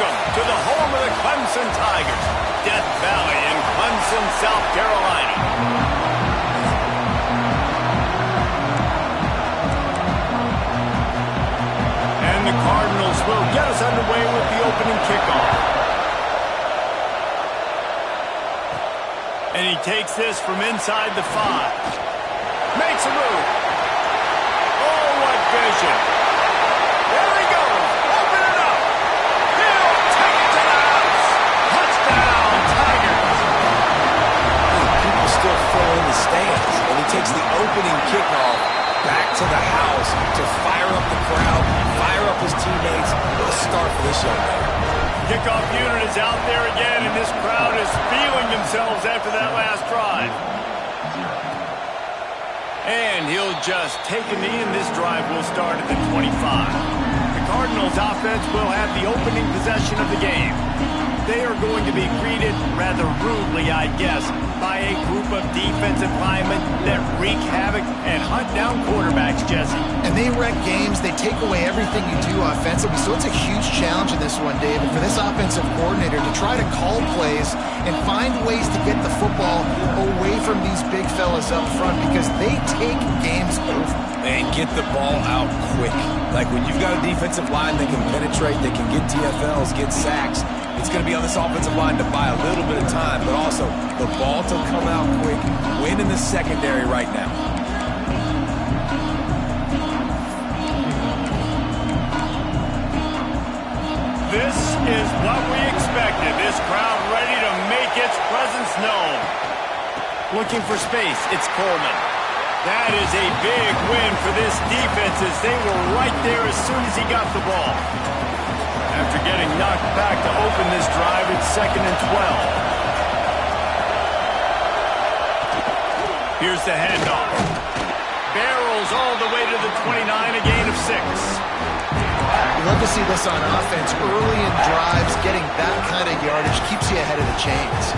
Welcome to the home of the Clemson Tigers, Death Valley in Clemson, South Carolina. And the Cardinals will get us underway with the opening kickoff. And he takes this from inside the 5. Makes a move. Oh, what vision. There he goes. Open it up. He'll take it to the house. Touchdown, Tigers. People still fill in the stands. And he takes the opening kickoff back to the house to fire up the crowd, fire up his teammates. What a start for this young man. Kickoff unit is out there again, and this crowd is feeling themselves after that last drive. And he'll just take a knee, and this drive will start at the 25. The Cardinals offense will have the opening possession of the game. They are going to be greeted rather rudely, I guess, by a group of defensive linemen that wreak havoc and hunt down quarterbacks, Jesse. And they wreck games. They take away everything you do offensively. So it's a huge challenge in this one, David, for this offensive coordinator to try to call plays and find ways to get the football away from these big fellas up front because they take games over. And get the ball out quick. Like when you've got a defensive line that can penetrate, they can get TFLs, get sacks. It's going to be on this offensive line to buy a little bit of time, but also the ball to come out quick, win in the secondary right now. This is what we expected. This crowd ready to make its presence known. Looking for space, it's Coleman. That is a big win for this defense as they were right there as soon as he got the ball. After getting knocked back to open this drive, it's 2nd and 12. Here's the handoff. Barrels all the way to the 29, a gain of 6. You love to see this on offense. Early in drives, getting that kind of yardage keeps you ahead of the chains.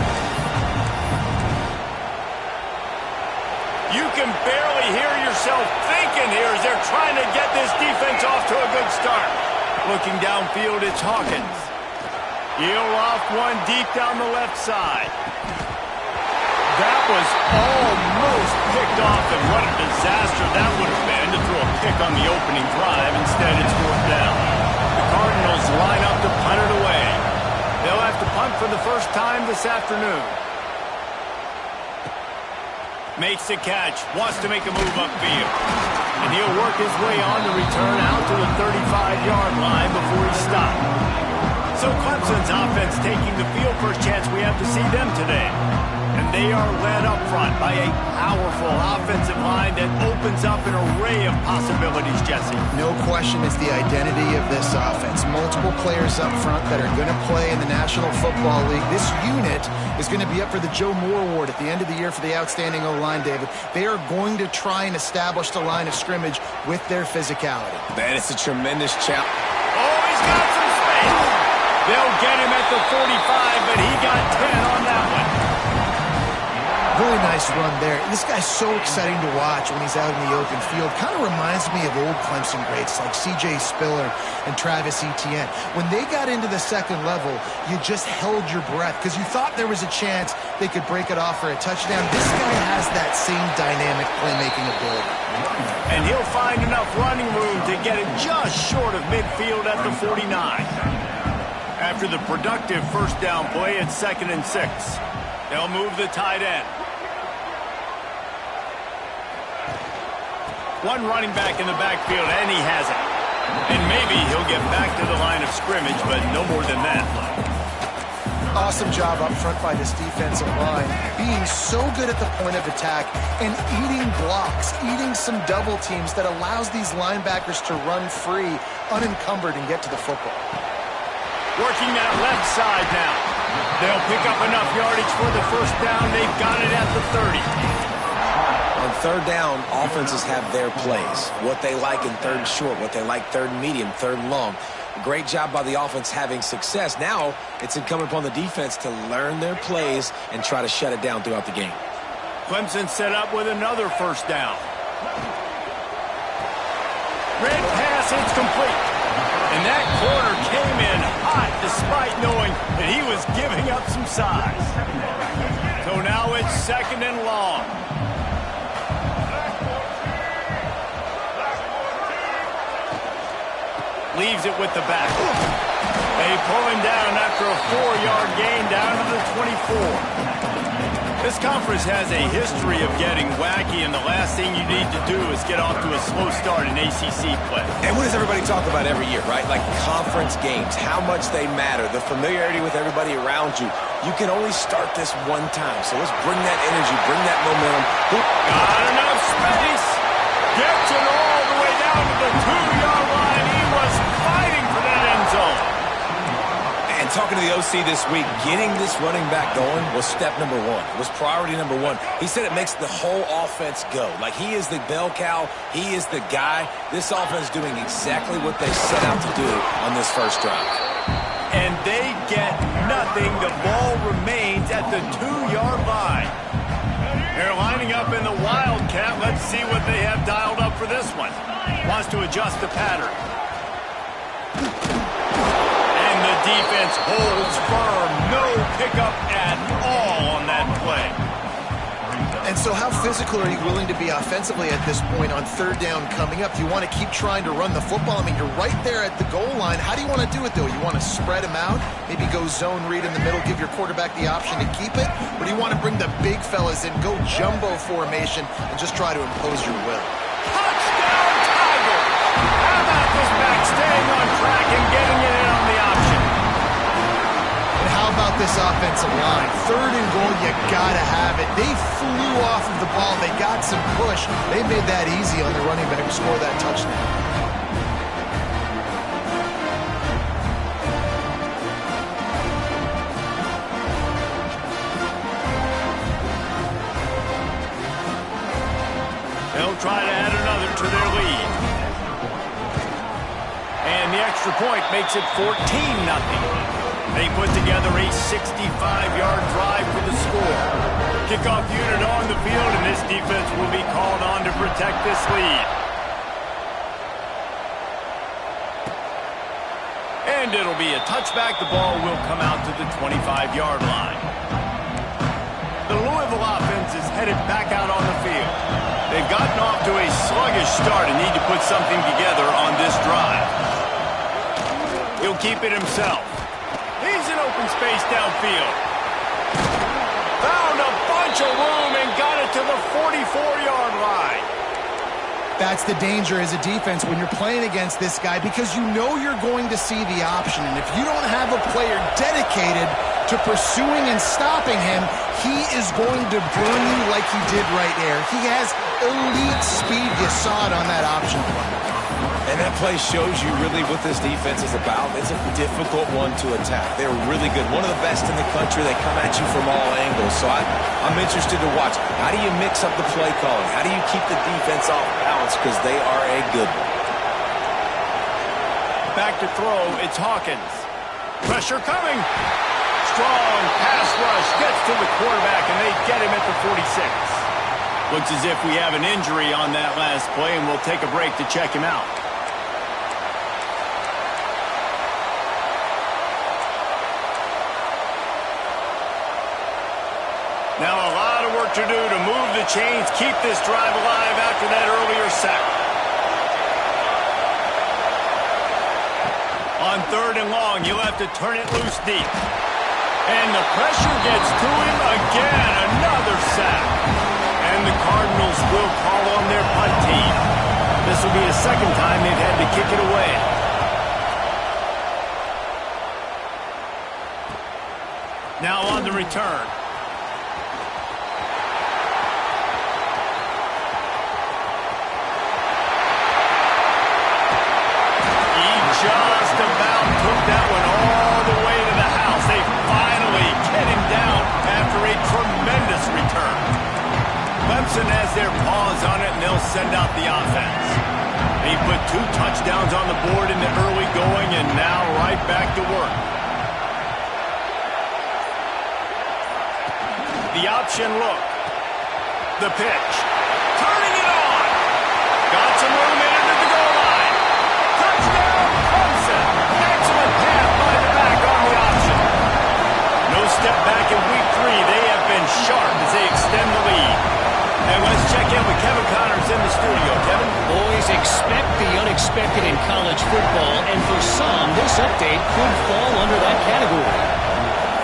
You can barely hear yourself thinking here as they're trying to get this defense off to a good start. Looking downfield, it's Hawkins. He'll off one deep down the left side. That was almost picked off, and what a disaster that would have been to throw a pick on the opening drive. Instead, it's 4th down. The Cardinals line up to punt it away. They'll have to punt for the first time this afternoon. Makes the catch, wants to make a move upfield. And he'll work his way on to return out to the 35-yard line before he stopped. So Clemson's offense taking the field. First chance we have to see them today. And they are led up front by a powerful offensive line that opens up an array of possibilities, Jesse. No question it's the identity of this offense. Multiple players up front that are going to play in the National Football League. This unit is going to be up for the Joe Moore Award at the end of the year for the outstanding O-line, David. They are going to try and establish the line of scrimmage with their physicality. Man, it's a tremendous challenge. Oh, he's got some space. They'll get him at the 45, but he got 10 on that one. Really nice run there. This guy's so exciting to watch when he's out in the open field. Kind of reminds me of old Clemson greats like C.J. Spiller and Travis Etienne. When they got into the second level, you just held your breath because you thought there was a chance they could break it off for a touchdown. This guy has that same dynamic playmaking ability. And he'll find enough running room to get it just short of midfield at the 49. After the productive first down play, it's 2nd and 6. They'll move the tight end. One running back in the backfield, and he has it. And maybe he'll get back to the line of scrimmage, but no more than that. Awesome job up front by this defensive line, being so good at the point of attack and eating blocks, eating some double teams that allows these linebackers to run free, unencumbered, and get to the football. Working that left side now. They'll pick up enough yardage for the first down. They've got it at the 30. On third down, offenses have their plays. What they like in third and short, what they like third and medium, third and long. Great job by the offense having success. Now it's incumbent upon the defense to learn their plays and try to shut it down throughout the game. Clemson set up with another first down. Red pass, it's complete. And that corner came in hot. shot despite knowing that he was giving up some size. So now it's 2nd and long. Leaves it with the back. They pull him down after a 4-yard gain down to the 24. This conference has a history of getting wacky, and the last thing you need to do is get off to a slow start in ACC play. And what does everybody talk about every year, right? Like conference games, how much they matter, the familiarity with everybody around you. You can only start this one time, so let's bring that energy, bring that momentum. Got enough space. Gets it all the way down to the 2-yard line. He was fighting for that end zone. And talking to the OC this week, getting this running back going was step number one. It was priority number one. He said it makes the whole offense go. Like he is the bell cow. He is the guy. This offense is doing exactly what they set out to do on this first drive. And they get nothing. The ball remains at the 2-yard line. They're lining up in the Wildcat. Let's see what they have dialed up for this one. Wants to adjust the pattern. Defense holds firm. No pickup at all on that play. And so how physical are you willing to be offensively at this point on 3rd down coming up? Do you want to keep trying to run the football? I mean, you're right there at the goal line. How do you want to do it, though? You want to spread them out, maybe go zone read in the middle, give your quarterback the option to keep it? Or do you want to bring the big fellas in, go jumbo formation, and just try to impose your will? Touchdown, Tigers! How about this back staying on track and getting it in on the option? How about this offensive line? 3rd and goal, you gotta have it. They flew off of the ball. They got some push. They made that easy on the running back to score that touchdown. They'll try to add another to their lead. And the extra point makes it 14-0. They put together a 65-yard drive for the score. Kickoff unit on the field, and this defense will be called on to protect this lead. And it'll be a touchback. The ball will come out to the 25-yard line. The Louisville offense is headed back out on the field. They've gotten off to a sluggish start and need to put something together on this drive. He'll keep it himself. He's in open space downfield. Found a bunch of room and got it to the 44-yard line. That's the danger as a defense when you're playing against this guy, because you know you're going to see the option. And if you don't have a player dedicated to pursuing and stopping him, he is going to burn you like he did right there. He has elite speed. You saw it on that option play. And that play shows you really what this defense is about. It's a difficult one to attack. They're really good. One of the best in the country. They come at you from all angles. So I'm interested to watch. How do you mix up the play calling? How do you keep the defense off balance? Because they are a good one. Back to throw. It's Hawkins. Pressure coming. Strong pass rush. Gets to the quarterback, and they get him at the 46. Looks as if we have an injury on that last play, and we'll take a break to check him out. Now a lot of work to do to move the chains, keep this drive alive after that earlier sack. On 3rd and long, you'll have to turn it loose deep. And the pressure gets to him again, another sack. And the Cardinals will call on their punt team. This will be the 2nd time they've had to kick it away. Now on the return. Just about took that one all the way to the house. They finally get him down after a tremendous return. Clemson has their paws on it, and they'll send out the offense. They put 2 touchdowns on the board in the early going, and now right back to work. The option look. The pitch. Turning it on. Got some room in under the goal line. Touchdown, Clemson. Excellent pass by the back. expected in college football, and for some, this update could fall under that category.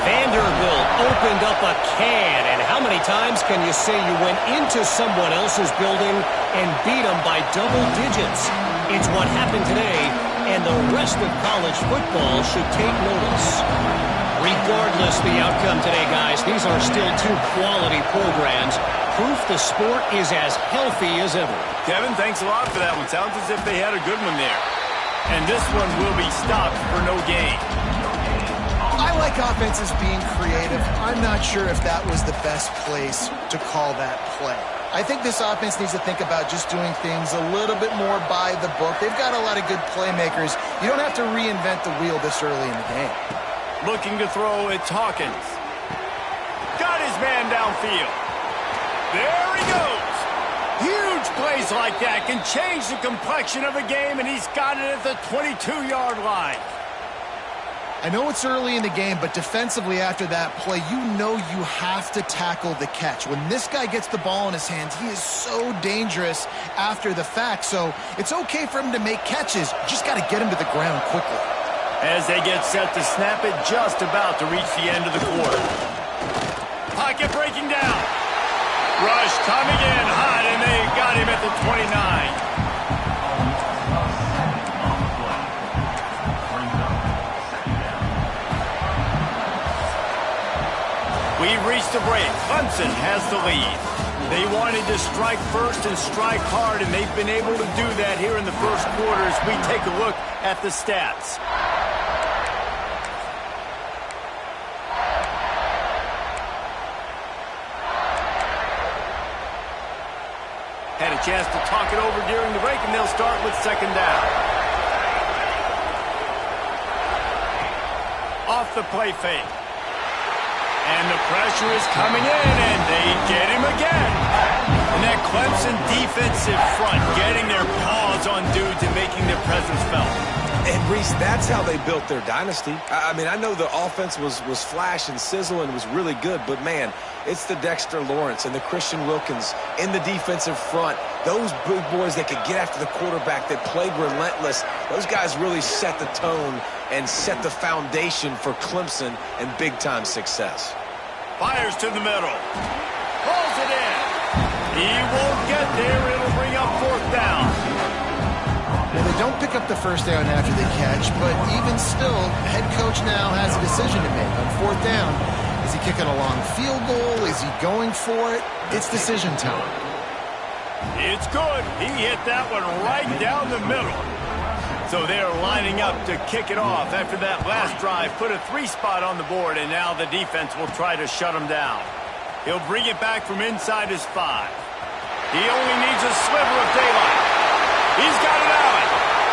Vanderbilt opened up a can, and how many times can you say you went into someone else's building and beat them by double digits? It's what happened today, and the rest of college football should take notice. Regardless the outcome today, guys, these are still two quality programs. Proof the sport is as healthy as ever. Kevin, thanks a lot for that one. Sounds as if they had a good one there. And this one will be stopped for no gain. I like offenses being creative. I'm not sure if that was the best place to call that play. I think this offense needs to think about just doing things a little bit more by the book. They've got a lot of good playmakers. You don't have to reinvent the wheel this early in the game. Looking to throw, it's Hawkins. Got his man downfield. There he goes. Huge plays like that can change the complexion of a game, and he's got it at the 22-yard line. I know it's early in the game, but defensively after that play, you know you have to tackle the catch. When this guy gets the ball in his hands, he is so dangerous after the fact. So it's okay for him to make catches. You just got to get him to the ground quickly. As they get set to snap it, just about to reach the end of the quarter. Pocket breaking down. Rush coming in hot, and they got him at the 29. We've reached the break. Clemson has the lead. They wanted to strike first and strike hard, and they've been able to do that here in the first quarter as we take a look at the stats. Had a chance to talk it over during the break, and they'll start with second down. Off the play fake. And the pressure is coming in, and they get him again. And that Clemson defensive front getting their paws on dudes and making their presence felt. And, Reese, that's how they built their dynasty. I mean, I know the offense was flash and sizzle and was really good, but, man, it's the Dexter Lawrence and the Christian Wilkins in the defensive front. Those big boys that could get after the quarterback, that played relentless, those guys really set the tone and set the foundation for Clemson and big-time success. Fires to the middle. Pulls it in. He won't get there. It'll bring up fourth down. Well, they don't pick up the first down after the catch, but even still, head coach now has a decision to make on fourth down. Is he kicking a long field goal? Is he going for it? It's decision time. It's good. He hit that one right down the middle. So they're lining up to kick it off after that last drive. Put a 3-spot on the board, and now the defense will try to shut him down. He'll bring it back from inside his 5. He only needs a sliver of daylight. He's got it out.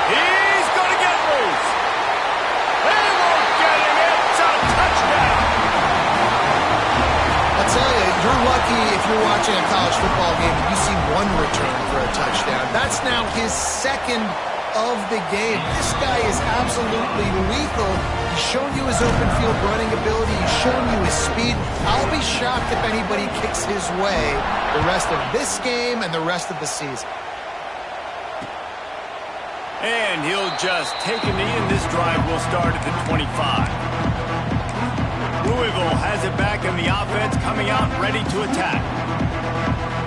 He's going to get loose. They won't get him. It's a touchdown. I'll tell you, you're lucky if you're watching a college football game and you see one return for a touchdown. That's now his second of the game. This guy is absolutely lethal. He's shown you his open field running ability. He's shown you his speed. I'll be shocked if anybody kicks his way the rest of this game and the rest of the season. And he'll just take a knee, and this drive will start at the 25. Louisville has it back, and the offense coming out ready to attack.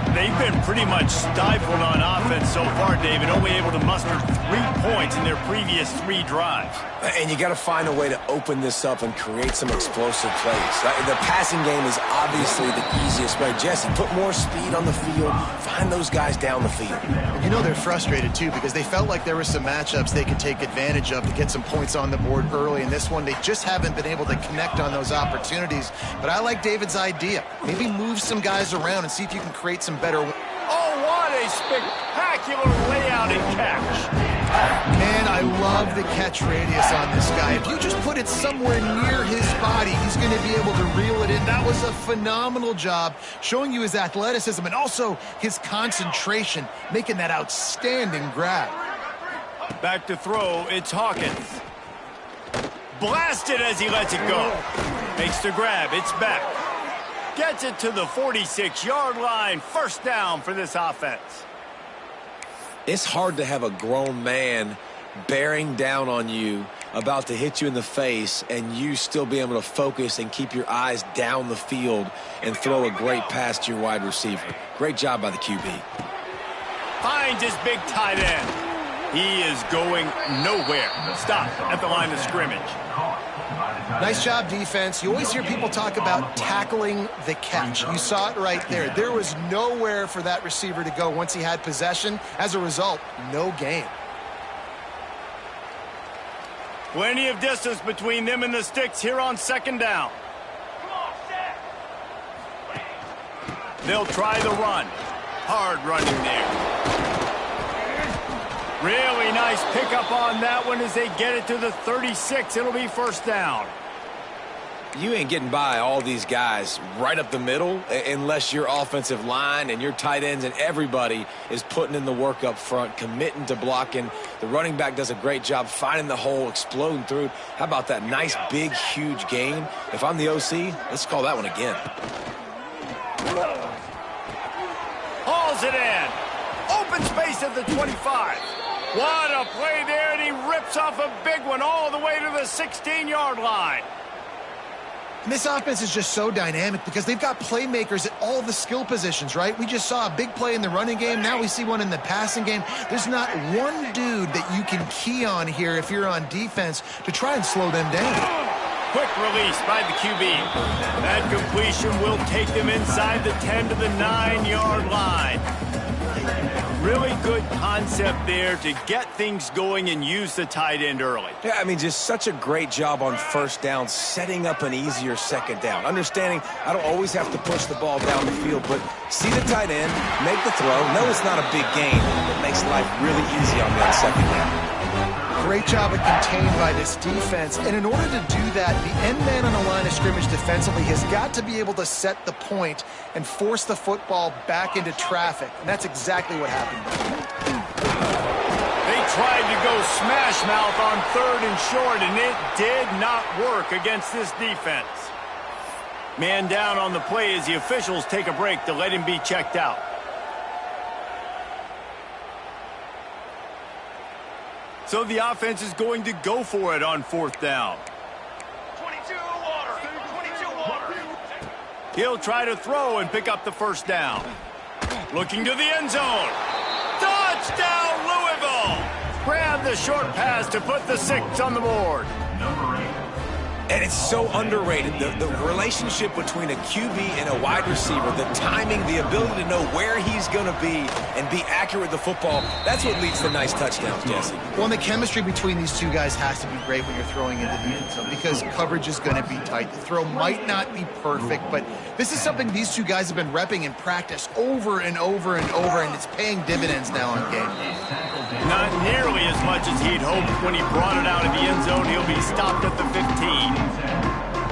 They've been pretty much stifled on offense so far, David, only able to muster 3 points in their previous 3 drives. And you got to find a way to open this up and create some explosive plays. The passing game is obviously the easiest way. Jesse, put more speed on the field. Find those guys down the field. You know they're frustrated, too, because they felt like there were some matchups they could take advantage of to get some points on the board early. In this one, they just haven't been able to connect on those opportunities. But I like David's idea. Maybe move some guys around and see if you can create some better. Oh, what a spectacular layout and catch. Man, I love the catch radius on this guy. If you just put it somewhere near his body, he's going to be able to reel it in. That was a phenomenal job, showing you his athleticism and also his concentration, making that outstanding grab. Back to throw, it's Hawkins. Blasted as he lets it go. Makes the grab, it's back. Gets it to the 46-yard line. First down for this offense. It's hard to have a grown man bearing down on you, about to hit you in the face, and you still be able to focus and keep your eyes down the field and throw a great pass to your wide receiver. Great job by the QB. Finds his big tight end. He is going nowhere. Stop at the line of scrimmage. Nice job, defense. You always hear people talk about tackling the catch. You saw it right there. There was nowhere for that receiver to go once he had possession. As a result, no gain. Plenty of distance between them and the sticks here on second down. They'll try the run. Hard running there. Really nice pickup on that one as they get it to the 36. It'll be first down. You ain't getting by all these guys right up the middle unless your offensive line and your tight ends and everybody is putting in the work up front, committing to blocking. The running back does a great job finding the hole, exploding through. How about that nice, big, huge gain? If I'm the OC, let's call that one again. Hauls it in. Open space at the 25. What a play there, and he rips off a big one all the way to the 16-yard line. And this offense is just so dynamic because they've got playmakers at all the skill positions, right? We just saw a big play in the running game. Now we see one in the passing game. There's not one dude that you can key on here if you're on defense to try and slow them down. Quick release by the QB. That completion will take them inside the 10 to the 9-yard line. Really good concept there to get things going and use the tight end early. Yeah, I mean, just such a great job on first down, setting up an easier second down. Understanding I don't always have to push the ball down the field, but see the tight end, make the throw. No, it's not a big gain, but makes life really easy on that second down. Great job of contained by this defense. And in order to do that, the end man on the line of scrimmage defensively has got to be able to set the point and force the football back into traffic. And that's exactly what happened. They tried to go smash mouth on 3rd and short, and it did not work against this defense. Man down on the play as the officials take a break to let him be checked out. So the offense is going to go for it on 4th down. 22 water. He'll try to throw and pick up the first down. Looking to the end zone. Touchdown, Louisville! Grab the short pass to put the 6 on the board. And it's so underrated. The relationship between a QB and a wide receiver, the timing, the ability to know where he's going to be and be accurate with the football, that's what leads to nice touchdowns, Jesse. Well, and the chemistry between these two guys has to be great when you're throwing into the end zone because coverage is going to be tight. The throw might not be perfect, but this is something these two guys have been repping in practice over and over and over, and it's paying dividends now on game day. Not nearly as much as he'd hoped when he brought it out of the end zone. He'll be stopped at the 15.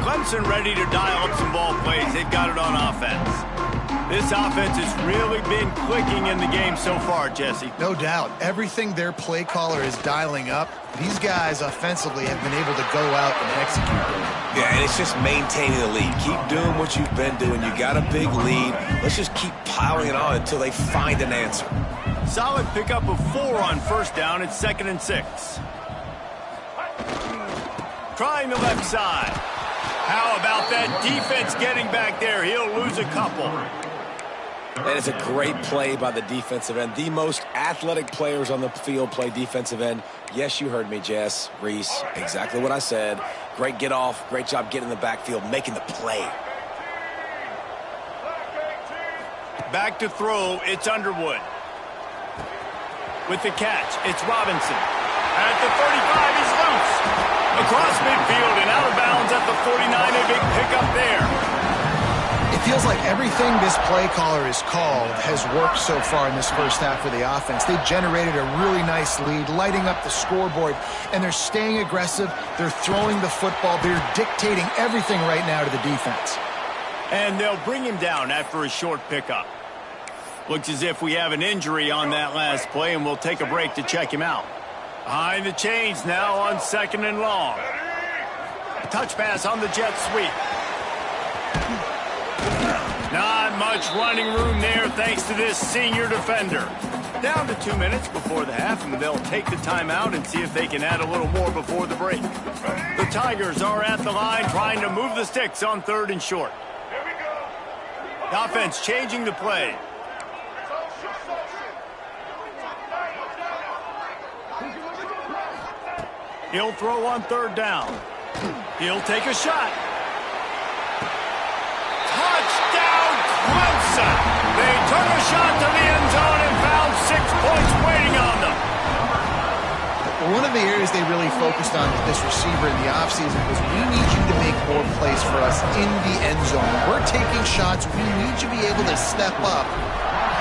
Clemson ready to dial up some ball plays. They've got it on offense. This offense has really been clicking in the game so far, Jesse. No doubt. Everything their play caller is dialing up, these guys offensively have been able to go out and execute. Yeah, and it's just maintaining the lead. Keep doing what you've been doing. You got a big lead. Let's just keep piling it on until they find an answer. Solid pickup of 4 on first down. It's 2nd and 6. Trying the left side. How about that defense getting back there? He'll lose a couple. And it's a great play by the defensive end. The most athletic players on the field play defensive end. Yes, you heard me, Jess, Reese. Exactly what I said. Great get off. Great job getting in the backfield, making the play. Back to throw. It's Underwood. With the catch, it's Robinson. At the 35, he's loose. Across midfield and out of bounds at the 49, a big pickup there. It feels like everything this play caller has called has worked so far in this first half of the offense. They've generated a really nice lead, lighting up the scoreboard, and they're staying aggressive. They're throwing the football. They're dictating everything right now to the defense. And they'll bring him down after a short pickup. Looks as if we have an injury on that last play, and we'll take a break to check him out. Behind the chains now on 2nd and long. Touch pass on the jet sweep. Not much running room there thanks to this senior defender. Down to 2 minutes before the half, and they'll take the timeout and see if they can add a little more before the break. The Tigers are at the line trying to move the sticks on 3rd and short. The offense changing the play. He'll throw on 3rd down. He'll take a shot. Touchdown, Clemson! They took a shot to the end zone and found 6 points waiting on them. One of the areas they really focused on with this receiver in the offseason was we need you to make more plays for us in the end zone. We're taking shots. We need you to be able to step up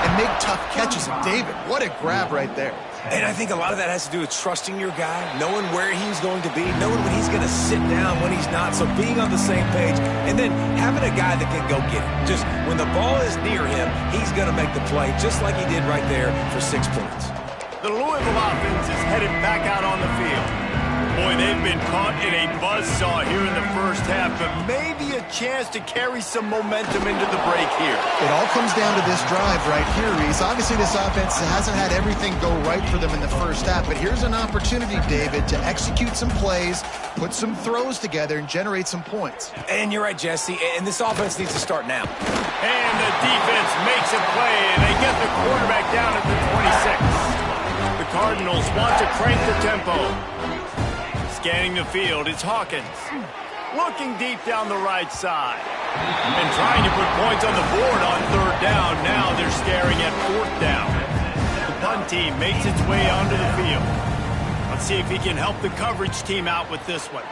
and make tough catches. And David, what a grab right there. And I think a lot of that has to do with trusting your guy, knowing where he's going to be, knowing when he's going to sit down, when he's not. So being on the same page, and then having a guy that can go get it. Just when the ball is near him, he's going to make the play, just like he did right there for 6 points. The Louisville offense is headed back out on the field. Boy, they've been caught in a buzzsaw here in the first half, but maybe a chance to carry some momentum into the break here. It all comes down to this drive right here, Reese. Obviously, this offense hasn't had everything go right for them in the first half, but here's an opportunity, David, to execute some plays, put some throws together, and generate some points. And you're right, Jesse, and this offense needs to start now. And the defense makes a play, and they get the quarterback down at the 26. The Cardinals want to crank the tempo. Scanning the field, it's Hawkins. Looking deep down the right side. And trying to put points on the board on 3rd down. Now they're staring at 4th down. The punt team makes its way onto the field. Let's see if he can help the coverage team out with this one.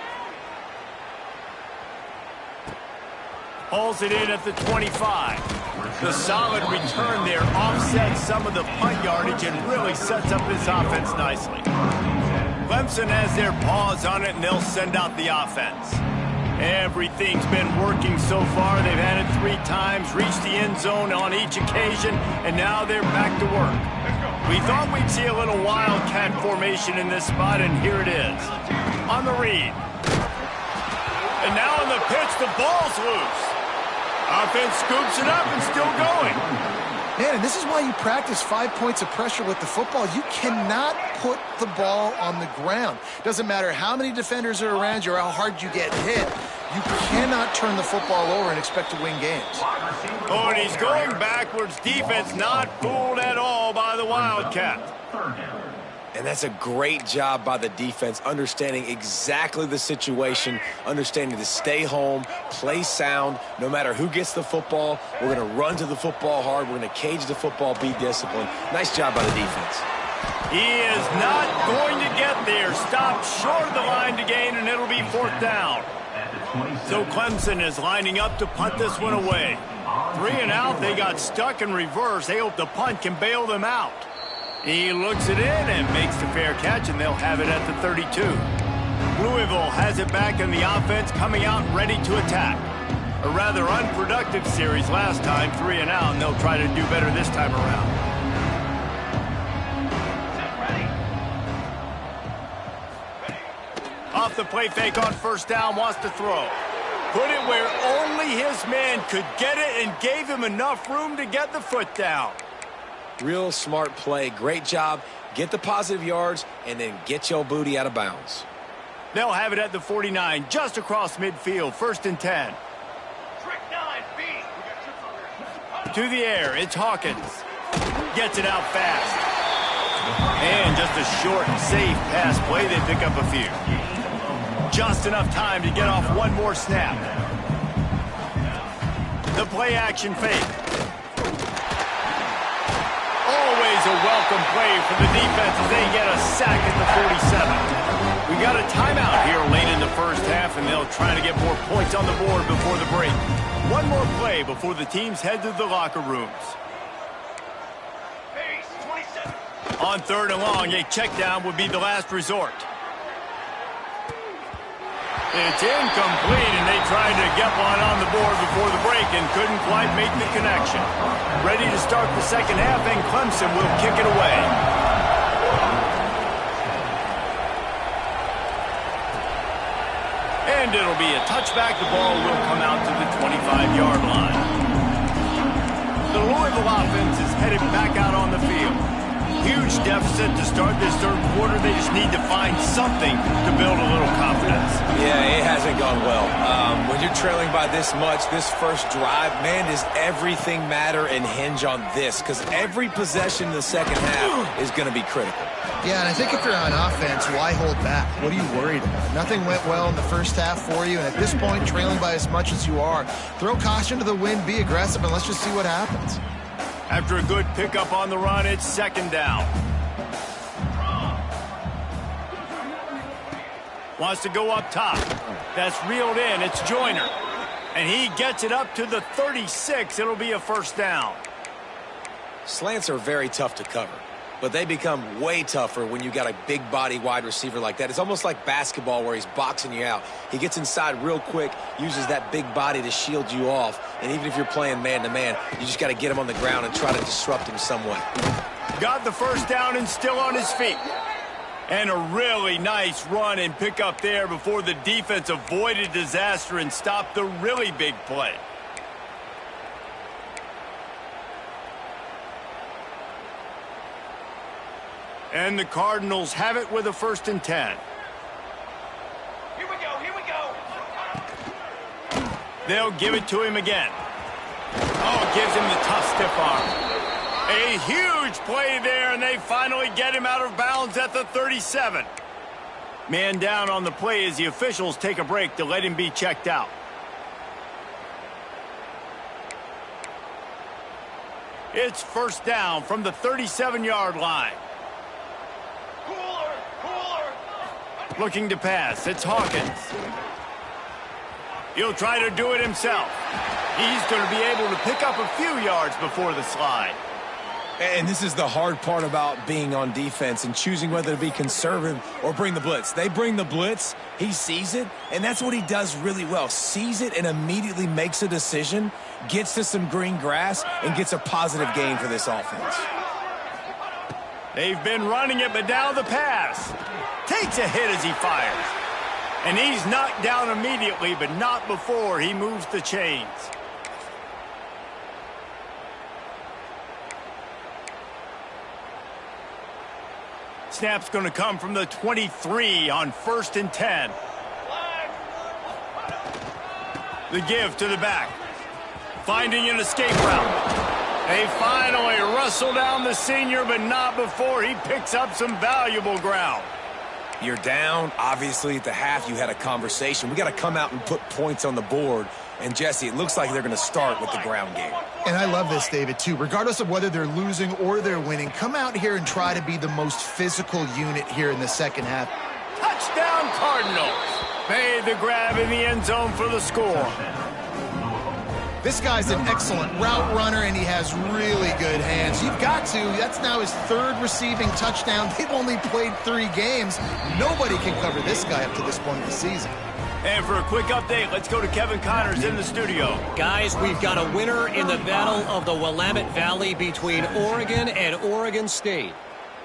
Hauls it in at the 25. The solid return there offsets some of the punt yardage and really sets up this offense nicely. Clemson has their paws on it, and they'll send out the offense. Everything's been working so far. They've had it 3 times, reached the end zone on each occasion, and now they're back to work. We thought we'd see a little wildcat formation in this spot, and here it is. On the read. And now on the pitch, the ball's loose. Offense scoops it up and still going. Man, and this is why you practice 5 points of pressure with the football. You cannot put the ball on the ground. Doesn't matter how many defenders are around you or how hard you get hit. You cannot turn the football over and expect to win games. Oh, and he's going backwards. Defense not fooled at all by the Wildcat. And that's a great job by the defense, understanding exactly the situation, understanding to stay home, play sound. No matter who gets the football, we're going to run to the football hard. We're going to cage the football, be disciplined. Nice job by the defense. He is not going to get there. Stopped short of the line to gain, and it'll be 4th down. So Clemson is lining up to punt this one away. 3 and out, they got stuck in reverse. They hope the punt can bail them out. He looks it in and makes the fair catch, and they'll have it at the 32. Louisville has it back in the offense, coming out ready to attack. A rather unproductive series last time, 3 and out, and they'll try to do better this time around. Off the play fake on 1st down, wants to throw. Put it where only his man could get it and gave him enough room to get the foot down. Real smart play. Great job. Get the positive yards and then get your booty out of bounds. They'll have it at the 49, just across midfield, 1st and 10. To the air, it's Hawkins. Gets it out fast. And just a short, safe pass play. They pick up a few. Just enough time to get off one more snap. The play action fake. Always a welcome play for the defense as they get a sack at the 47. We got a timeout here late in the first half, and they'll try to get more points on the board before the break. One more play before the teams head to the locker rooms. On 3rd and long, a check down would be the last resort. It's incomplete, and they tried to get one on the board before the break and couldn't quite make the connection. Ready to start the second half, and Clemson will kick it away. And it'll be a touchback. The ball will come out to the 25-yard line. The Louisville offense is headed back out on the field. huge deficit to start this third quarter. They just need to find something to build a little confidence. Yeah, it hasn't gone well. When you're trailing by this much, this first drive, man, does everything matter and hinge on this? Because every possession in the second half is going to be critical. Yeah, and I think if you're on offense, why hold back? What are you worried about? Nothing went well in the first half for you, and at this point, trailing by as much as you are, throw caution to the wind, be aggressive, and let's just see what happens. After a good pickup on the run, it's second down. Wants to go up top. That's reeled in. It's Joyner. And he gets it up to the 36. It'll be a first down. Slants are very tough to cover, but they become way tougher when you got a big body wide receiver like that. It's almost like basketball where he's boxing you out. He gets inside real quick, uses that big body to shield you off, and even if you're playing man-to-man, you just got to get him on the ground and try to disrupt him somewhat. Got the first down and still on his feet. And a really nice run and pick up there before the defense avoided disaster and stopped the really big play. And the Cardinals have it with a 1st and 10. Here we go, here we go. They'll give it to him again. Oh, gives him the tough stiff arm. A huge play there, and they finally get him out of bounds at the 37. Man down on the play as the officials take a break to let him be checked out. It's first down from the 37-yard line. Cooler. Looking to pass. It's Hawkins. He'll try to do it himself. He's going to be able to pick up a few yards before the slide. And this is the hard part about being on defense and choosing whether to be conservative or bring the blitz. They bring the blitz, he sees it, and that's what he does really well. Sees it and immediately makes a decision, gets to some green grass, and gets a positive gain for this offense. They've been running it, but now the pass. Takes a hit as he fires. And he's knocked down immediately, but not before he moves the chains. Snap's going to come from the 23 on 1st and 10. The give to the back. Finding an escape route. They finally wrestle down the senior, but not before he picks up some valuable ground. You're down. Obviously, at the half, you had a conversation. We got to come out and put points on the board. And, Jesse, it looks like they're going to start with the ground game. And I love this, David, too. Regardless of whether they're losing or they're winning, come out here and try to be the most physical unit here in the second half. Touchdown, Cardinals. Made the grab in the end zone for the score. This guy's an excellent route runner, and he has really good hands. You've got to. That's now his 3rd receiving touchdown. They've only played 3 games. Nobody can cover this guy up to this point of the season. And for a quick update, let's go to Kevin Connors in the studio. Guys, we've got a winner in the battle of the Willamette Valley between Oregon and Oregon State.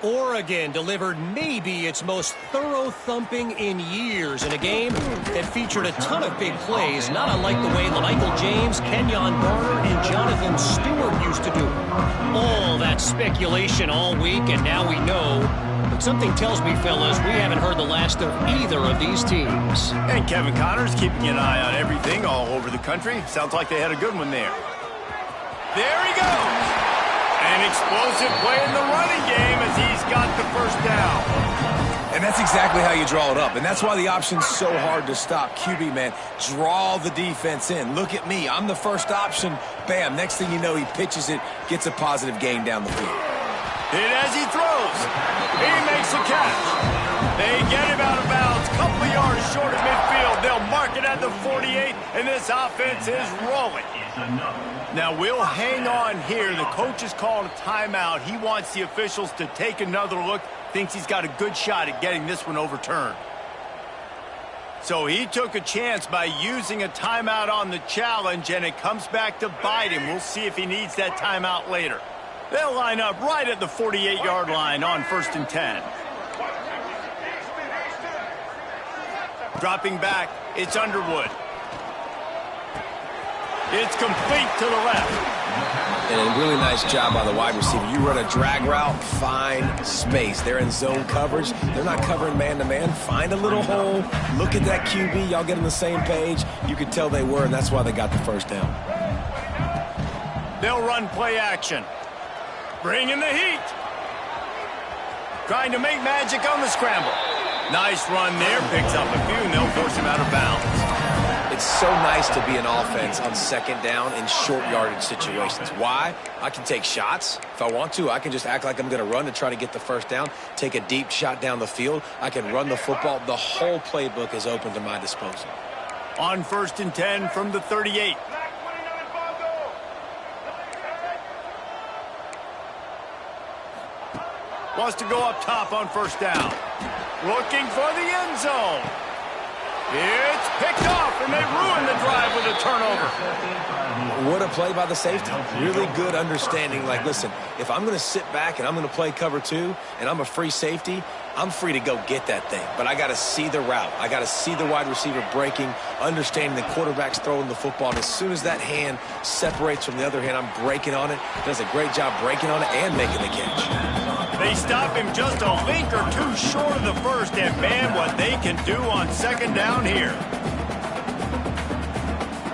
Oregon delivered maybe its most thorough thumping in years in a game that featured a ton of big plays, not unlike the way Michael James, Kenyon Barner, and Jonathan Stewart used to do it. All that speculation all week, and now we know. But something tells me, fellas, we haven't heard the last of either of these teams. And Kevin Connors keeping an eye on everything all over the country. Sounds like they had a good one there. There he goes. An explosive play in the running game as he's got the first down. And that's exactly how you draw it up. And that's why the option's so hard to stop. QB, man, draw the defense in. Look at me. I'm the first option. Bam. Next thing you know, he pitches it, gets a positive gain down the field. Hit as he throws. He makes a catch. They get him out of bounds. Couple of yards short of midfield. They'll mark it at the 48, and this offense is rolling. Now, we'll hang on here. The coach has called a timeout. He wants the officials to take another look. Thinks he's got a good shot at getting this one overturned. So he took a chance by using a timeout on the challenge, and it comes back to bite him. We'll see if he needs that timeout later. They'll line up right at the 48-yard line on 1st and 10. Dropping back, it's Underwood. It's complete to the left. And a really nice job by the wide receiver. You run a drag route, find space. They're in zone coverage. They're not covering man-to-man. Find a little hole. Look at that QB. Y'all get on the same page. You could tell they were, and that's why they got the first down. They'll run play action. Bring in the heat. Trying to make magic on the scramble. Nice run there. Picks up a few, and they'll force him out of bounds. It's so nice to be an offense on second down in short yardage situations. Why? I can take shots. If I want to, I can just act like I'm going to run and try to get the first down, take a deep shot down the field. I can run the football. The whole playbook is open to my disposal. On 1st and 10 from the 38. Wants to go up top on 1st down. Looking for the end zone. It's picked off, and they ruin the drive with a turnover. What a play by the safety. Really good understanding. Like, listen, if I'm going to sit back and I'm going to play cover 2 and I'm a free safety, I'm free to go get that thing. But I got to see the route. I got to see the wide receiver breaking, understanding the quarterback's throwing the football. And as soon as that hand separates from the other hand, I'm breaking on it. Does a great job breaking on it and making the catch. They stop him just a link or two short of the first, and man, what they can do on 2nd down here.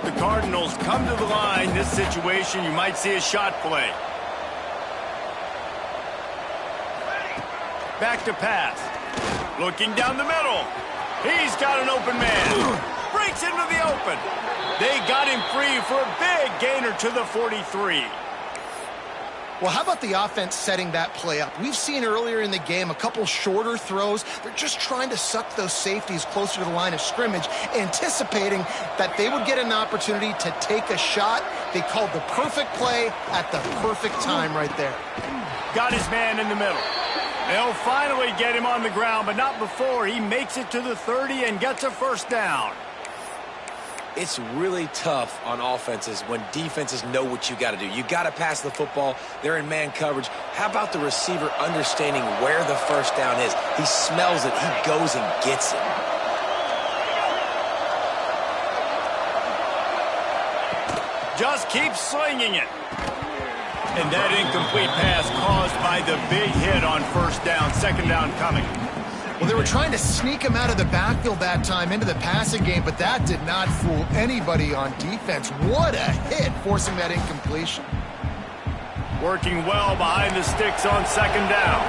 The Cardinals come to the line. This situation, you might see a shot play. Back to pass. Looking down the middle. He's got an open man. Breaks into the open. They got him free for a big gainer to the 43. Well, how about the offense setting that play up? We've seen earlier in the game a couple shorter throws. They're just trying to suck those safeties closer to the line of scrimmage, anticipating that they would get an opportunity to take a shot. They called the perfect play at the perfect time right there. Got his man in the middle. They'll finally get him on the ground, but not before he makes it to the 30 and gets a 1st down. It's really tough on offenses when defenses know what you got to do. You got to pass the football. They're in man coverage. How about the receiver understanding where the 1st down is? He smells it. He goes and gets it. Just keep slinging it. And that incomplete pass caused by the big hit on 1st down. 2nd down coming. Well, they were trying to sneak him out of the backfield that time into the passing game, but that did not fool anybody on defense. What a hit, forcing that incompletion. Working well behind the sticks on 2nd down.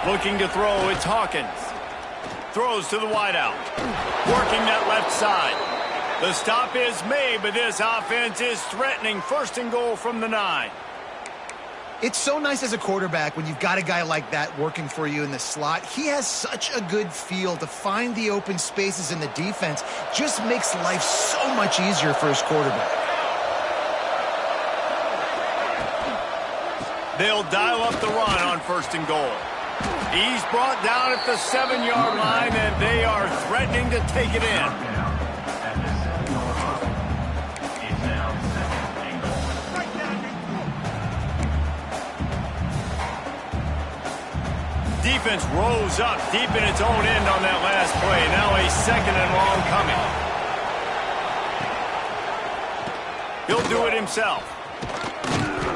Looking to throw, it's Hawkins. Throws to the wideout. Working that left side. The stop is made, but this offense is threatening 1st and goal from the 9. It's so nice as a quarterback when you've got a guy like that working for you in the slot. He has such a good feel to find the open spaces in the defense. Just makes life so much easier for his quarterback. They'll dial up the run on 1st and goal. He's brought down at the 7-yard line, and they are threatening to take it in. Defense rose up deep in its own end on that last play. Now a 2nd and long coming. He'll do it himself.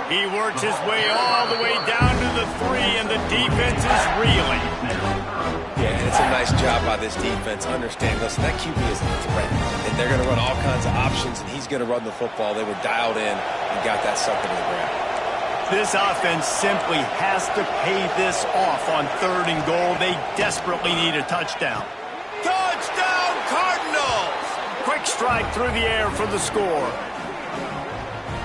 He works his way all the way down to the 3, and the defense is reeling. Yeah, and it's a nice job by this defense. Understand, listen, that QB is a threat. And they're going to run all kinds of options, and he's going to run the football. They were dialed in and got that sucker to the ground. This offense simply has to pay this off on 3rd and goal. They desperately need a touchdown. Touchdown, Cardinals! Quick strike through the air for the score.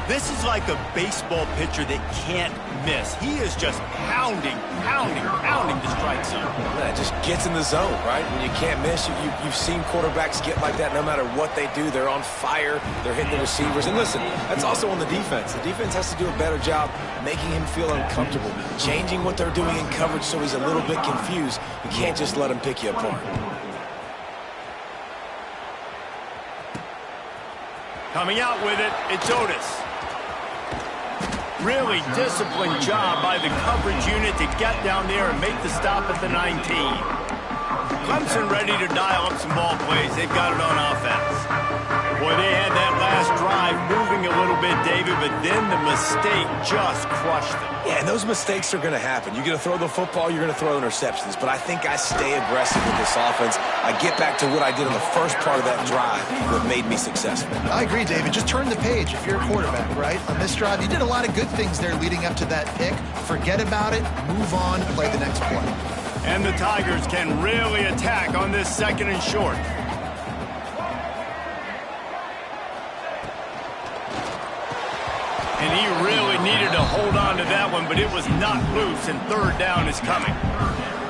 This is like a baseball pitcher that can't miss. He is just pounding the strike zone. Yeah, it just gets in the zone, right? When you can't miss, you've seen quarterbacks get like that no matter what they do. They're on fire. They're hitting the receivers. And listen, that's also on the defense. The defense has to do a better job making him feel uncomfortable, changing what they're doing in coverage so he's a little bit confused. You can't just let him pick you apart. Coming out with it, it's Otis. Really disciplined job by the coverage unit to get down there and make the stop at the 19. Clemson ready to dial up some ball plays. They've got it on offense. Boy, they had that last drive moving a little bit, David, but then the mistake just crushed them. Yeah, and those mistakes are going to happen. You're going to throw the football, you're going to throw interceptions. But I think I stay aggressive with this offense. I get back to what I did in the first part of that drive that made me successful. I agree, David. Just turn the page if you're a quarterback, right? On this drive, you did a lot of good things there leading up to that pick. Forget about it, move on, play the next play. And the Tigers can really attack on this 2nd and short. And he really needed to hold on to that one, but it was not loose, and 3rd down is coming.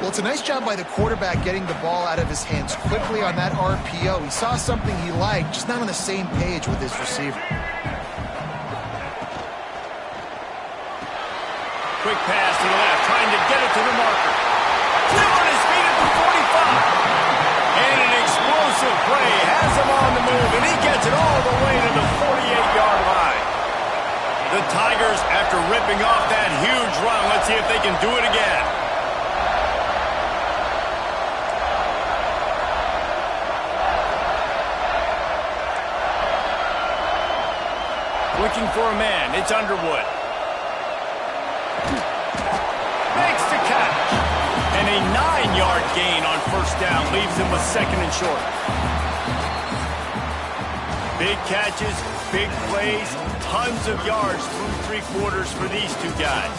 Well, it's a nice job by the quarterback getting the ball out of his hands quickly on that RPO. He saw something he liked, just not on the same page with his receiver. Quick pass to the left, trying to get it to the marker. Still on his feet at the 45. And an explosive play has him on the move, and he gets it all the way to the 48-yard line. The Tigers, after ripping off that huge run, let's see if they can do it again. Looking for a man, it's Underwood. Makes the catch. And a 9-yard gain on 1st down leaves him with 2nd and short. Big catches, big plays, tons of yards through 3 quarters for these two guys.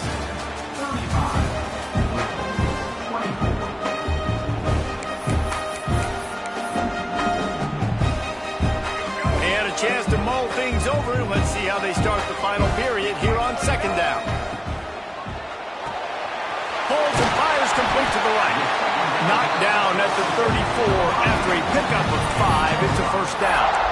They had a chance to mull things over. Let's see how they start the final period here on 2nd down. Pulls and fires complete to the right. Knocked down at the 34 after a pickup of 5. It's a 1st down.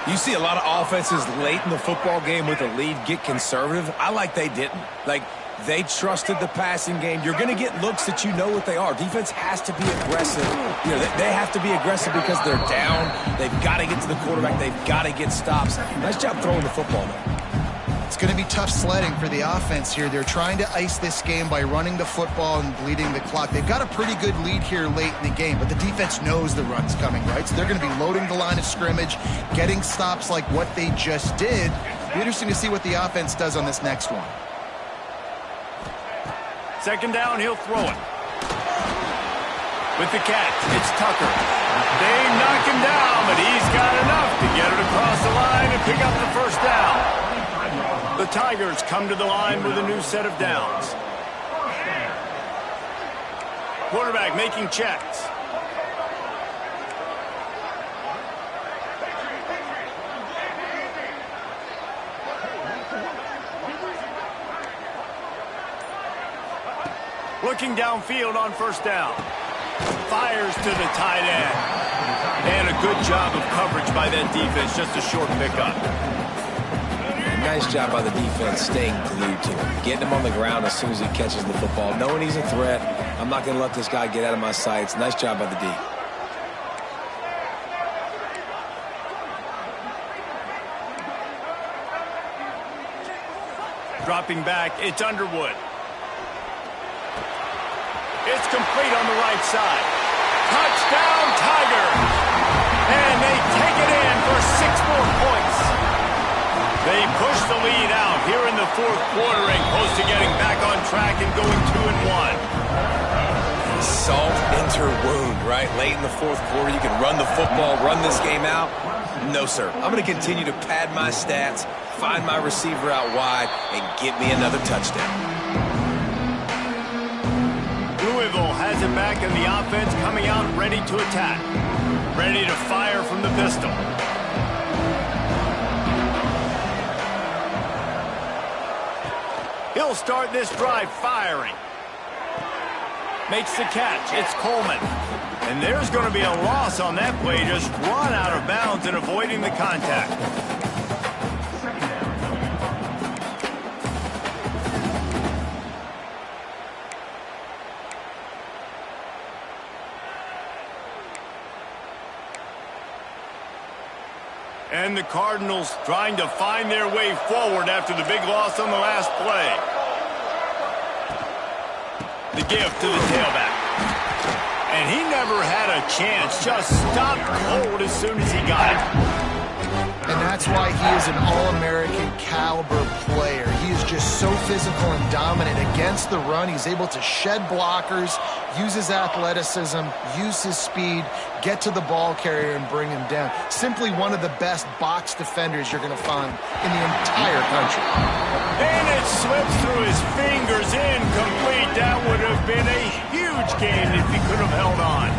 You see a lot of offenses late in the football game with a lead get conservative. I like they didn't. Like, they trusted the passing game. You're going to get looks that you know what they are. Defense has to be aggressive. You know, they have to be aggressive because they're down. They've got to get to the quarterback. They've got to get stops. Nice job throwing the football, though. It's going to be tough sledding for the offense here. They're trying to ice this game by running the football and bleeding the clock. They've got a pretty good lead here late in the game, but the defense knows the run's coming, right? So they're going to be loading the line of scrimmage, getting stops like what they just did. Be interesting to see what the offense does on this next one. 2nd down, he'll throw it. With the catch, it's Tucker. They knock him down, but he's got enough to get it across the line and pick up the 1st down. The Tigers come to the line with a new set of downs. Quarterback making checks. Looking downfield on 1st down. Fires to the tight end. And a good job of coverage by that defense. Just a short pickup. Nice job by the defense staying glued to him. Getting him on the ground as soon as he catches the football. Knowing he's a threat. I'm not going to let this guy get out of my sights. Nice job by the D. Dropping back, it's Underwood. It's complete on the right side. Touchdown, Tigers! And they take it in for 6 more points. They push the lead out here in the 4th quarter and close to getting back on track and going 2-1. Salt into wound, right? Late in the 4th quarter, you can run the football, run this game out. No, sir. I'm going to continue to pad my stats, find my receiver out wide, and get me another touchdown. Louisville has it back in the offense, coming out ready to attack. Ready to fire from the pistol. He'll start this drive firing. Makes the catch. It's Coleman. And there's going to be a loss on that play. Just run out of bounds and avoiding the contact. And the Cardinals trying to find their way forward after the big loss on the last play. The give to the tailback. And he never had a chance. Just stopped cold as soon as he got it. And that's why he is an All-American caliber player. He is just so physical and dominant against the run. He's able to shed blockers, use his athleticism, use his speed, get to the ball carrier and bring him down. Simply one of the best box defenders you're going to find in the entire country. And it slips through his fingers, incomplete. That would have been a huge gain if he could have held on.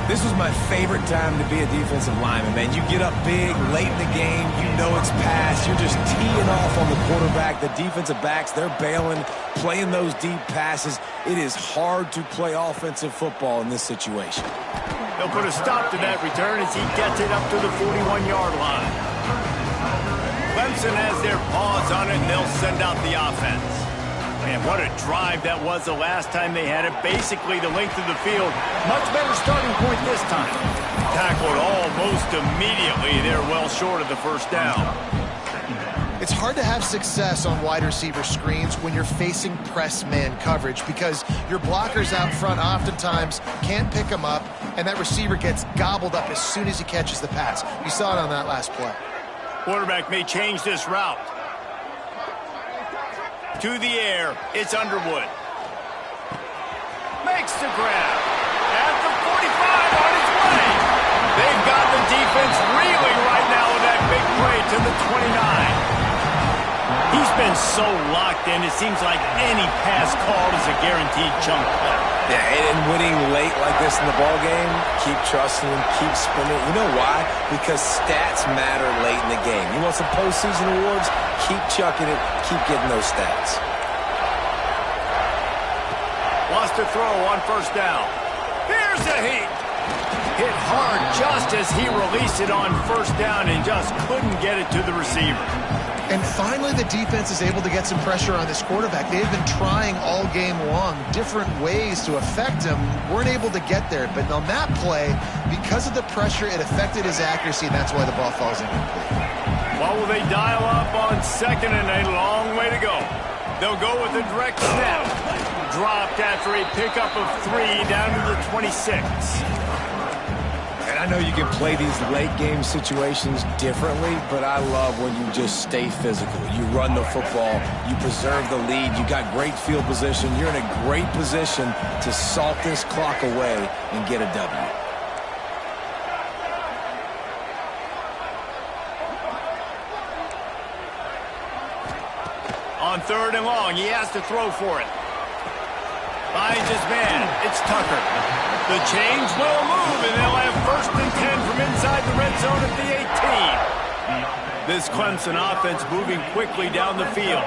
This was my favorite time to be a defensive lineman, man. You get up big, late in the game, you know it's past. You're just teeing off on the quarterback. The defensive backs, they're bailing, playing those deep passes. It is hard to play offensive football in this situation. They'll put a stop to that return as he gets it up to the 41-yard line. Clemson has their paws on it, and they'll send out the offense. Man, what a drive that was the last time they had it. Basically the length of the field. Much better starting point this time. Tackled almost immediately. They're well short of the first down. It's hard to have success on wide receiver screens when you're facing press man coverage because your blockers out front oftentimes can't pick them up, and that receiver gets gobbled up as soon as he catches the pass. You saw it on that last play. Quarterback may change this route. To the air, it's Underwood. Makes the grab. At the 45 on his way. They've got the defense reeling right now with that big play to the 29. He's been so locked in, it seems like any pass called is a guaranteed chunk play. Yeah, and winning late like this in the ballgame, keep trusting him, keep spinning. You know why? Because stats matter late in the game. You want some postseason awards? Keep chucking it, keep getting those stats. Wants to throw on first down. Here's a heat. Hit hard just as he released it on first down and just couldn't get it to the receiver. And finally, the defense is able to get some pressure on this quarterback. They've been trying all game long different ways to affect him. Weren't able to get there. But on that play, because of the pressure, it affected his accuracy, and that's why the ball falls incomplete. Well, will they dial up on second and a long way to go? They'll go with a direct snap. Dropped after a pickup of 3 down to the 26. And I know you can play these late game situations differently, but I love when you just stay physical. You run the football, you preserve the lead, you got great field position, you're in a great position to salt this clock away and get a W. On third and long, he has to throw for it. Finds his man. It's Tucker. The chains will move, and they'll have first and 10 from inside the red zone at the 18. This Clemson offense moving quickly down the field.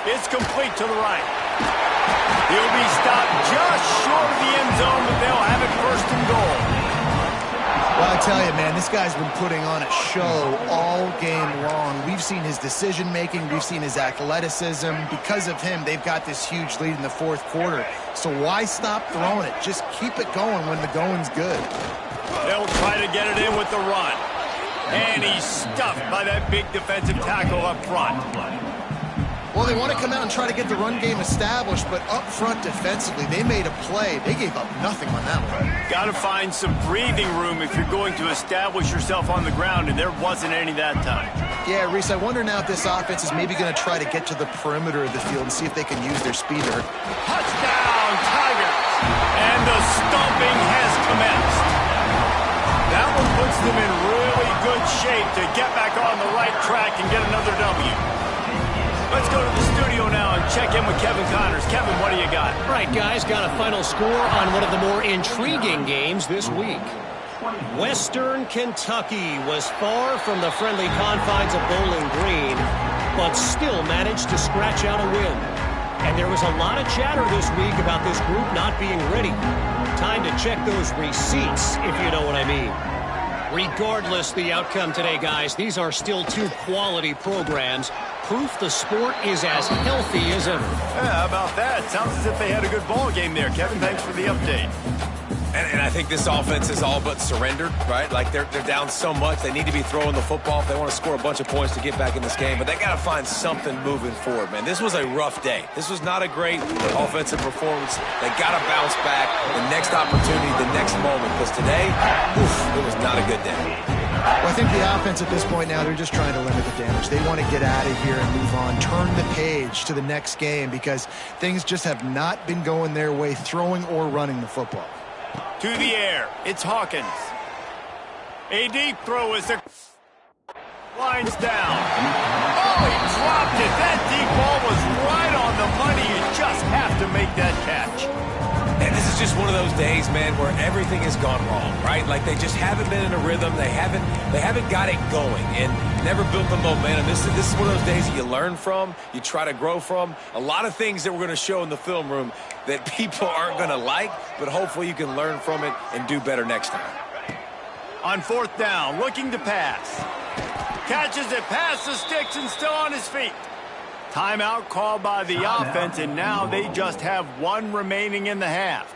It's complete to the right. He'll be stopped just short of the end zone, but they'll have it first and goal. Well, I tell you, man, this guy's been putting on a show all game long. We've seen his decision-making. We've seen his athleticism. Because of him, they've got this huge lead in the fourth quarter. So why stop throwing it? Just keep it going when the going's good. They'll try to get it in with the run. And he's stuffed by that big defensive tackle up front. Well, they want to come out and try to get the run game established, but up front defensively, they made a play. They gave up nothing on that one. Got to find some breathing room if you're going to establish yourself on the ground, and there wasn't any that time. Yeah, Reese, I wonder now if this offense is maybe going to try to get to the perimeter of the field and see if they can use their speed. Touchdown, Tigers! And the stomping has commenced. That one puts them in really good shape to get back on the right track and get another W. Let's go to the studio now and check in with Kevin Connors. Kevin, what do you got? All right, guys, got a final score on one of the more intriguing games this week. Western Kentucky was far from the friendly confines of Bowling Green, but still managed to scratch out a win. And there was a lot of chatter this week about this group not being ready. Time to check those receipts, if you know what I mean. Regardless the outcome today, guys, these are still two quality programs. Proof the sport is as healthy as ever. Yeah, how about that? Sounds as if they had a good ball game there. Kevin, thanks for the update. And I think this offense is all but surrendered, right? Like they're down so much. They need to be throwing the football if they want to score a bunch of points to get back in this game. But they got to find something moving forward, man. This was a rough day. This was not a great offensive performance. They got to bounce back the next opportunity, the next moment. Because today, it was not a good day. Well, I think the offense at this point now, they're just trying to limit the damage. They want to get out of here and move on, turn the page to the next game because things just have not been going their way, throwing or running the football. To the air, it's Hawkins. A deep throw as the lines down. Oh, he dropped it. That deep ball was right on the money. You just have to make that catch. And this is just one of those days, man, where everything has gone wrong, right? Like they just haven't been in a rhythm. They haven't got it going and never built the momentum. This is one of those days that you learn from, you try to grow from. A lot of things that we're going to show in the film room that people aren't going to like, but hopefully you can learn from it and do better next time. On fourth down, looking to pass. Catches it past the sticks and still on his feet. Timeout called by the offense, and now they just have one remaining in the half.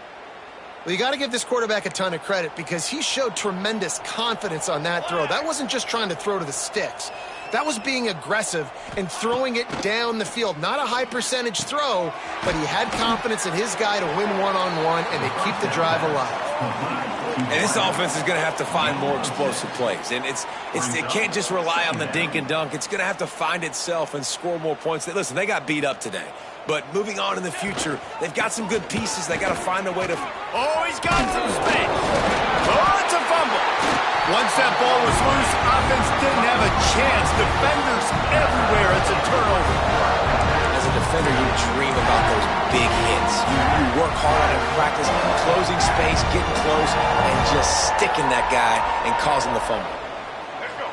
Well, you got to give this quarterback a ton of credit because he showed tremendous confidence on that throw. That wasn't just trying to throw to the sticks. That was being aggressive and throwing it down the field. Not a high percentage throw, but he had confidence in his guy to win one-on-one, and they keep the drive alive. And this offense is going to have to find more explosive plays. And it can't just rely on the dink and dunk. It's going to have to find itself and score more points. Listen, they got beat up today. But moving on in the future, they've got some good pieces. They got to find a way to... Oh, he's got some space. Oh, it's a fumble. Once that ball was loose, offense didn't have a chance. Defenders everywhere. It's a turnover. As a defender, you dream about those big hits. You work hard on it in practice, closing space, getting close, and just sticking that guy and causing the fumble.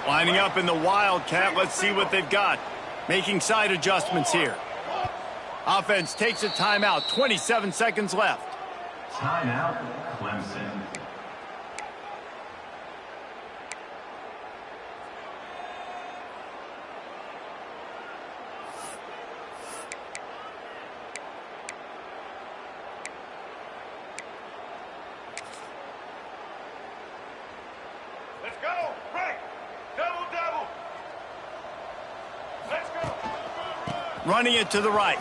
Lining up in the Wildcat. Let's see what they've got. Making side adjustments here. Offense takes a timeout. 27 seconds left. Timeout, Clemson. Let's go. Right. Double. Let's go. Running it to the right.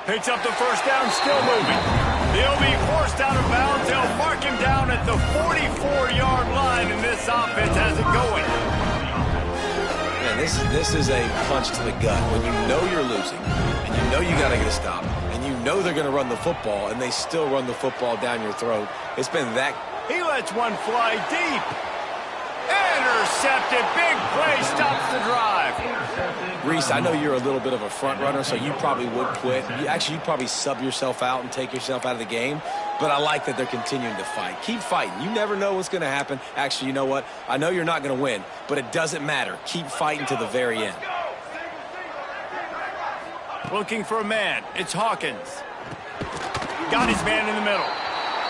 Picks up the first down, still moving. He'll be forced out of bounds. They'll mark him down at the 44-yard line, and this offense has it going. Man, this is a punch to the gut. When you know you're losing, and you know you got to get a stop, and you know they're going to run the football, and they still run the football down your throat. It's been that. He lets one fly deep. Intercepted. Big play stops the drive. Reese, I know you're a little bit of a front runner, so you probably would quit. You'd probably sub yourself out and take yourself out of the game. But I like that they're continuing to fight. Keep fighting. You never know what's going to happen. Actually, you know what? I know you're not going to win, but it doesn't matter. Keep fighting to the very end. Looking for a man. It's Hawkins. Got his man in the middle.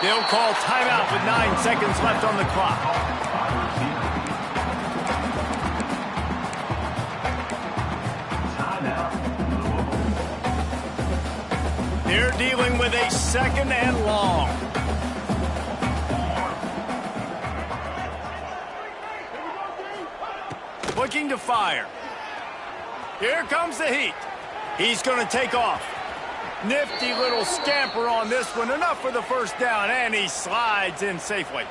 They'll call timeout with 9 seconds left on the clock. They're dealing with a second and long. Looking to fire. Here comes the heat. He's going to take off. Nifty little scamper on this one. Enough for the first down, and he slides in safely.